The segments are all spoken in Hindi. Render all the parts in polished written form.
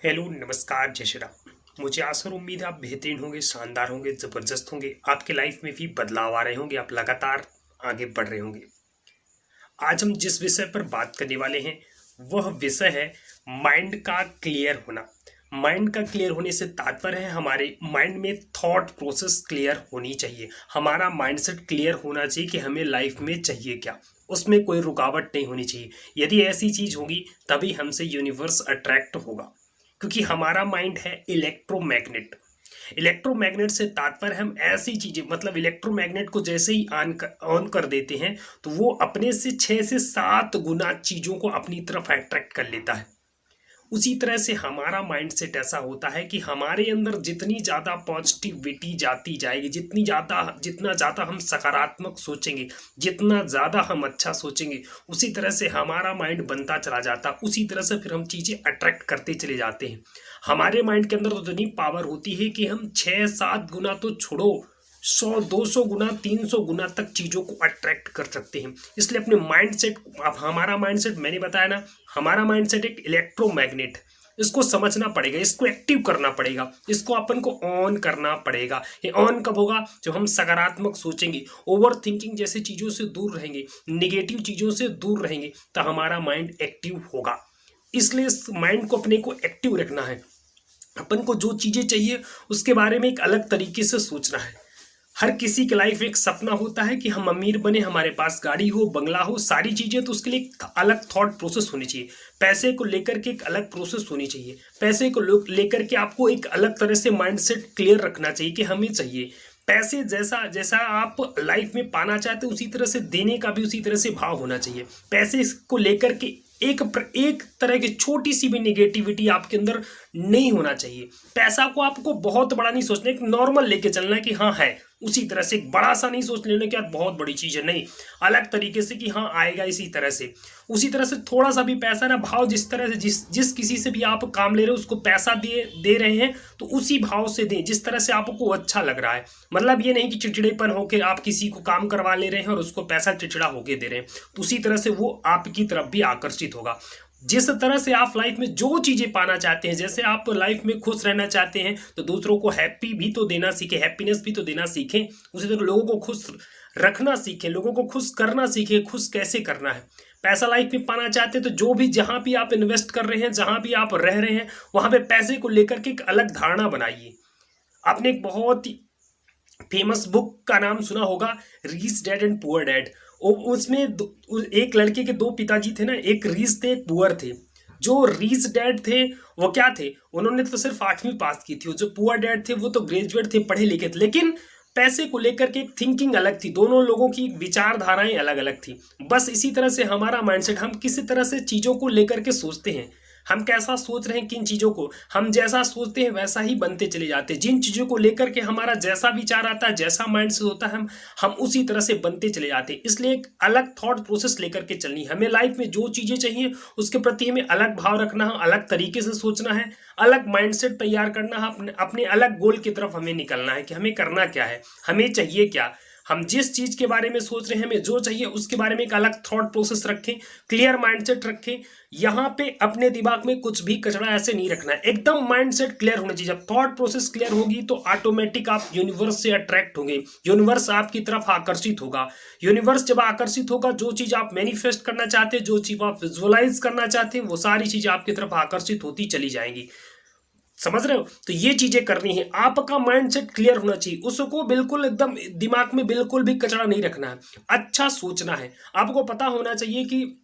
हेलो नमस्कार जय श्री राम। मुझे आशा और उम्मीद है आप बेहतरीन होंगे, शानदार होंगे, ज़बरदस्त होंगे। आपके लाइफ में भी बदलाव आ रहे होंगे, आप लगातार आगे बढ़ रहे होंगे। आज हम जिस विषय पर बात करने वाले हैं वह विषय है माइंड का क्लियर होना। माइंड का क्लियर होने से तात्पर्य है हमारे माइंड में थॉट प्रोसेस क्लियर होनी चाहिए। हमारा माइंडसेट क्लियर होना चाहिए कि हमें लाइफ में चाहिए क्या, उसमें कोई रुकावट नहीं होनी चाहिए। यदि ऐसी चीज़ होगी तभी हमसे यूनिवर्स अट्रैक्ट होगा, क्योंकि हमारा माइंड है इलेक्ट्रोमैग्नेट। इलेक्ट्रोमैग्नेट से तात्पर्य हम ऐसी चीजें, मतलब इलेक्ट्रोमैग्नेट को जैसे ही ऑन कर देते हैं तो वो अपने से 6 से 7 गुना चीजों को अपनी तरफ अट्रैक्ट कर लेता है। उसी तरह से हमारा माइंडसेट ऐसा होता है कि हमारे अंदर जितनी ज़्यादा पॉजिटिविटी जाती जाएगी, जितना ज़्यादा हम सकारात्मक सोचेंगे, जितना ज़्यादा हम अच्छा सोचेंगे, उसी तरह से हमारा माइंड बनता चला जाता। उसी तरह से फिर हम चीज़ें अट्रैक्ट करते चले जाते हैं। हमारे माइंड के अंदर तो इतनी पावर होती है कि हम 6-7 गुना तो छोड़ो, 100-200 गुना 300 गुना तक चीज़ों को अट्रैक्ट कर सकते हैं। इसलिए अपने माइंडसेट, अब हमारा माइंडसेट मैंने बताया ना, हमारा माइंडसेट एक इलेक्ट्रोमैग्नेट, इसको समझना पड़ेगा, इसको एक्टिव करना पड़ेगा, इसको अपन को ऑन करना पड़ेगा। ये ऑन कब होगा? जब हम सकारात्मक सोचेंगे, ओवर थिंकिंग जैसे चीज़ों से दूर रहेंगे, निगेटिव चीज़ों से दूर रहेंगे, तो हमारा माइंड एक्टिव होगा। इसलिए इस माइंड को अपने को एक्टिव रखना है। अपन को जो चीज़ें चाहिए उसके बारे में एक अलग तरीके से सोचना है। हर किसी की लाइफ में एक सपना होता है कि हम अमीर बने, हमारे पास गाड़ी हो, बंगला हो, सारी चीजें, तो उसके लिए एक अलग थॉट प्रोसेस होनी चाहिए। पैसे को लेकर के एक अलग प्रोसेस होनी चाहिए। पैसे को लेकर के आपको एक अलग तरह से माइंडसेट क्लियर रखना चाहिए कि हमें चाहिए पैसे। जैसा जैसा आप लाइफ में पाना चाहते हैं उसी तरह से देने का भी उसी तरह से भाव होना चाहिए। पैसे को लेकर के एक तरह की छोटी सी भी नेगेटिविटी आपके अंदर नहीं होना चाहिए। पैसा को आपको बहुत बड़ा नहीं सोचना, एक नॉर्मल लेके चलना है कि हाँ है, उसी तरह से। एक बड़ा सा नहीं सोच लेना कि यार बहुत बड़ी चीज है, नहीं, अलग तरीके से कि हाँ आएगा इसी तरह से। उसी तरह से थोड़ा सा भी पैसा ना, भाव जिस तरह से जिस किसी से भी आप काम ले रहे हो उसको पैसा दे रहे हैं तो उसी भाव से दें जिस तरह से आपको अच्छा लग रहा है। मतलब ये नहीं कि चिड़चिड़ेपन होकर आप किसी को काम करवा ले रहे हैं और उसको पैसा चिड़चिड़ा होके दे रहे हैं, तो उसी तरह से वो आपकी तरफ भी आकर्षित होगा। जिस तरह से आप लाइफ में जो चीजें पाना चाहते हैं, जैसे आप लाइफ में खुश रहना चाहते हैं तो दूसरों को हैप्पी भी तो देना सीखें, हैप्पीनेस भी तो देना सीखें। उसी तरह लोगों को खुश रखना सीखें, लोगों को खुश करना सीखें। खुश कैसे करना है? पैसा लाइफ में पाना चाहते हैं तो जो भी, जहां भी आप इन्वेस्ट कर रहे हैं, जहां भी आप रह रहे हैं, वहां पे पैसे को लेकर के एक अलग धारणा बनाइए। आपने एक बहुत ही फेमस बुक का नाम सुना होगा, rich dad and poor dad. उसमें एक लड़के के 2 पिताजी थे ना, एक रिच थे एक पुअर थे। जो रिच डैड थे वो क्या थे, उन्होंने तो सिर्फ 8वीं पास की थी। जो पुअर डैड थे वो तो ग्रेजुएट थे, पढ़े लिखे थे, लेकिन पैसे को लेकर के एक थिंकिंग अलग थी। दोनों लोगों की विचारधाराएं अलग अलग थी। बस इसी तरह से हमारा माइंडसेट, हम किसी तरह से चीजों को लेकर के सोचते हैं, हम कैसा सोच रहे हैं किन चीज़ों को, हम जैसा सोचते हैं वैसा ही बनते चले जाते हैं। जिन चीज़ों को लेकर के हमारा जैसा विचार आता है, जैसा माइंड से होता है, हम उसी तरह से बनते चले जाते हैं। इसलिए एक अलग थॉट प्रोसेस लेकर के चलनी है। हमें लाइफ में जो चीज़ें चाहिए उसके प्रति हमें अलग भाव रखना है, अलग तरीके से सोचना है, अलग माइंडसेट तैयार करना है। अपने अलग गोल की तरफ हमें निकलना है कि हमें करना क्या है, हमें चाहिए क्या। हम जिस चीज के बारे में सोच रहे हैं, हमें जो चाहिए उसके बारे में एक अलग थॉट प्रोसेस रखें, क्लियर माइंडसेट रखें। यहाँ पे अपने दिमाग में कुछ भी कचरा ऐसे नहीं रखना है, एकदम माइंडसेट क्लियर होना चाहिए। जब थॉट प्रोसेस क्लियर होगी तो ऑटोमेटिक आप यूनिवर्स से अट्रैक्ट होंगे, यूनिवर्स आपकी तरफ आकर्षित होगा। यूनिवर्स जब आकर्षित होगा, जो चीज आप मैनिफेस्ट करना चाहते हैं, जो चीज आप विजुअलाइज करना चाहते हैं, वो सारी चीजें आपकी तरफ आकर्षित होती चली जाएंगी। समझ रहे हो? तो ये चीजें करनी है, आपका माइंडसेट क्लियर होना चाहिए। उसको बिल्कुल एकदम दिमाग में बिल्कुल भी कचरा नहीं रखना है, अच्छा सोचना है। आपको पता होना चाहिए कि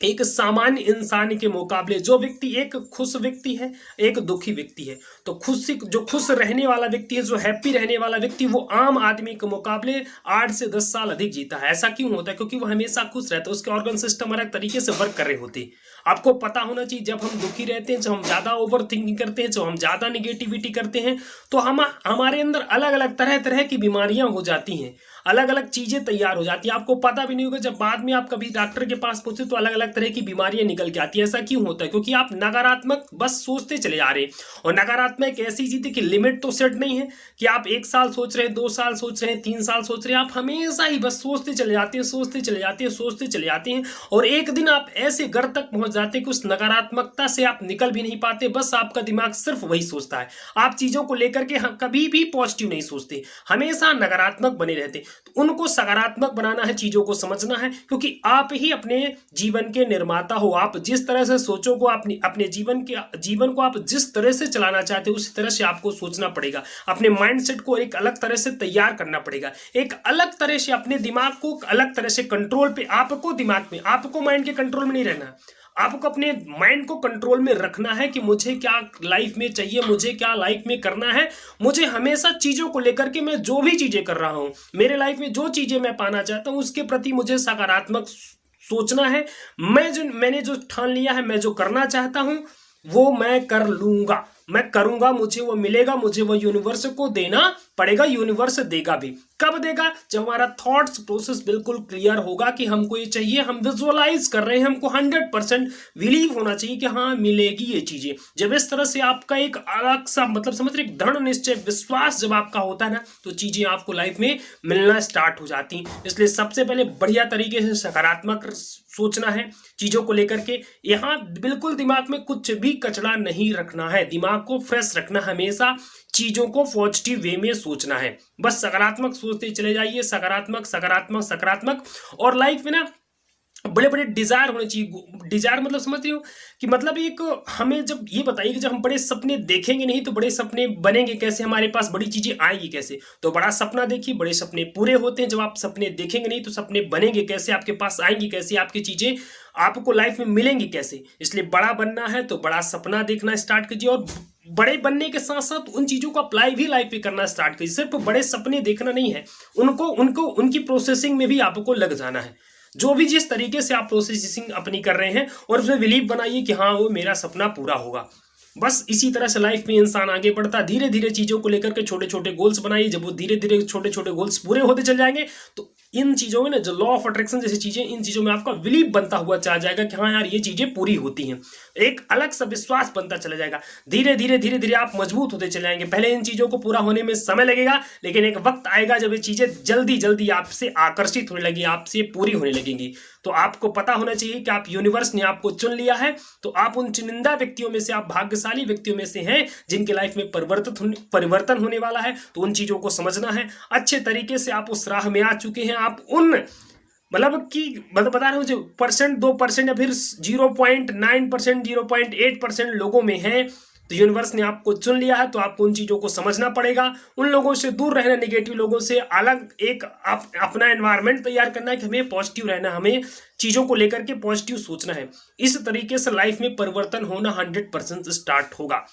एक सामान्य इंसान के मुकाबले जो व्यक्ति, एक खुश व्यक्ति है, एक दुखी व्यक्ति है, तो जो खुश रहने वाला व्यक्ति है, जो हैप्पी रहने वाला व्यक्ति, वो आम आदमी के मुकाबले 8 से 10 साल अधिक जीता है। ऐसा क्यों होता है? क्योंकि वो हमेशा खुश रहता है, उसके ऑर्गन सिस्टम अलग तरीके से वर्क कर रहे होते हैं। आपको पता होना चाहिए, जब हम दुखी रहते हैं, जब हम ज्यादा ओवर थिंकिंग करते हैं, जब हम ज्यादा निगेटिविटी करते हैं, तो हमारे अंदर अलग अलग तरह तरह की बीमारियां हो जाती हैं, अलग अलग चीजें तैयार हो जाती है। आपको पता भी नहीं होगा, जब बाद में आप कभी डॉक्टर के पास पहुंचे तो अलग अलग तरह की बीमारियां निकल के आती है। ऐसा क्यों होता है? क्योंकि आप नकारात्मक बस सोचते चले जा रहे हैं। और नकारात्मक एक ऐसी चीज है कि लिमिट तो सेट नहीं है कि आप 1 साल सोच रहे हैं, 2 साल सोच रहे हैं, 3 साल सोच रहे हैं। आप हमेशा ही बस सोचते चले जाते हैं, सोचते चले जाते हैं, सोचते चले जाते हैं, और एक दिन आप ऐसे घर तक पहुंच जाते हैं कि उस नकारात्मकता से आप निकल भी नहीं पाते। बस आपका दिमाग सिर्फ वही सोचता है, आप चीजों को लेकर के कभी भी पॉजिटिव नहीं सोचते, हमेशा नकारात्मक बने रहते। तो उनको सकारात्मक बनाना है, चीजों को समझना है, क्योंकि आप ही अपने जीवन के निर्माता हो। आप जिस तरह से सोचोगे, अपने जीवन को आप जिस तरह से चलाना चाहते हो उसी तरह से आपको सोचना पड़ेगा। अपने माइंडसेट को एक अलग तरह से तैयार करना पड़ेगा, एक अलग तरह से अपने दिमाग को अलग तरह से कंट्रोल पे, आपको माइंड के कंट्रोल में नहीं रहना, आपको अपने माइंड को कंट्रोल में रखना है कि मुझे क्या लाइफ में चाहिए, मुझे क्या लाइफ में करना है। मुझे हमेशा चीजों को लेकर के, मैं जो भी चीजें कर रहा हूं, मेरे लाइफ में जो चीजें मैं पाना चाहता हूं उसके प्रति मुझे सकारात्मक सोचना है। मैंने जो ठान लिया है, मैं जो करना चाहता हूं वो मैं कर लूंगा, मैं करूंगा, मुझे वो मिलेगा, मुझे वो यूनिवर्स को देना पड़ेगा, यूनिवर्स देगा भी। कब देगा? जब हमारा थॉट्स प्रोसेस बिल्कुल क्लियर होगा कि हमको ये चाहिए, हम विजुअलाइज कर रहे हैं, हमको 100% बिलीव होना चाहिए कि हाँ मिलेगी ये चीजें। जब इस तरह से आपका एक अलग सा मतलब समझ रहे, दृढ़ निश्चय विश्वास जब आपका होता है ना, तो चीजें आपको लाइफ में मिलना स्टार्ट हो जाती हैं। इसलिए सबसे पहले बढ़िया तरीके से सकारात्मक सोचना है चीजों को लेकर के। यहाँ बिल्कुल दिमाग में कुछ भी कचरा नहीं रखना है, दिमाग को फ्रेश रखना, हमेशा चीजों को पॉजिटिव वे में सोचना है। बस सकारात्मक सोचते चले जाइए, सकारात्मक सकारात्मक सकारात्मक। और लाइफ में ना बड़े बड़े डिजायर होने चाहिए। डिजायर मतलब समझते हो कि मतलब एक, हमें जब ये बताइए कि जब हम बड़े सपने देखेंगे नहीं तो बड़े सपने बनेंगे कैसे, हमारे पास बड़ी चीजें आएंगी कैसे। तो बड़ा सपना देखिए, बड़े सपने पूरे होते हैं। जब आप सपने देखेंगे नहीं तो सपने बनेंगे कैसे, आपके पास आएंगी कैसे, आपकी चीजें आपको लाइफ में मिलेंगी कैसे। इसलिए बड़ा बनना है तो बड़ा सपना देखना स्टार्ट कीजिए, और बड़े बनने के साथ साथ उन चीजों को अप्लाई भी लाइफ में करना स्टार्ट कीजिए। सिर्फ बड़े सपने देखना नहीं है, उनकी प्रोसेसिंग में भी आपको लग जाना है। जो भी जिस तरीके से आप प्रोसेसिंग अपनी कर रहे हैं, और उसमें बिलीव बनाइए कि हाँ वो मेरा सपना पूरा होगा। बस इसी तरह से लाइफ में इंसान आगे बढ़ता, धीरे धीरे चीजों को लेकर के छोटे छोटे गोल्स बनाइए। जब वो धीरे धीरे छोटे छोटे गोल्स पूरे होते चल जाएंगे तो इन चीजों में ना, जो लॉ ऑफ अट्रैक्शन जैसी चीजें, इन चीजों में आपका बिलीव बनता हुआ चला जाएगा कि हाँ यार ये चीजें पूरी होती हैं। एक अलग सा विश्वास बनता चला जाएगा। धीरे धीरे धीरे धीरे आप मजबूत होते चले जाएंगे। पहले इन चीजों को पूरा होने में समय लगेगा, लेकिन एक वक्त आएगा जब ये चीजें जल्दी जल्दी आपसे आकर्षित होने लगी, आपसे पूरी होने लगेंगी। तो आपको पता होना चाहिए कि आप, यूनिवर्स ने आपको चुन लिया है, तो आप उन चुनिंदा व्यक्तियों में से, आप भाग्यशाली व्यक्तियों में से हैं जिनके लाइफ में परिवर्तन होने वाला है। तो उन चीजों को समझना है अच्छे तरीके से। आप उस राह में आ चुके हैं, आप उन मतलब बता रहे हो जो 2% या फिर 0.9%, 0.8% लोगों में है। तो यूनिवर्स ने आपको चुन लिया है, तो आपको उन चीजों को समझना पड़ेगा, उन लोगों से दूर रहना, नेगेटिव लोगों से अलग एक अपना एनवायरनमेंट तैयार करना है कि हमें पॉजिटिव रहना, हमें चीजों को लेकर के पॉजिटिव सोचना है। इस तरीके से लाइफ में परिवर्तन होना 100% स्टार्ट होगा।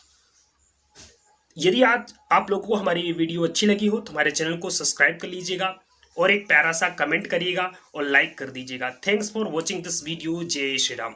यदि आज आप लोगों को हमारी ये वीडियो अच्छी लगी हो तो हमारे चैनल को सब्सक्राइब कर लीजिएगा, और एक प्यारा सा कमेंट करिएगा और लाइक कर दीजिएगा। Thanks for watching this video. जय श्री राम।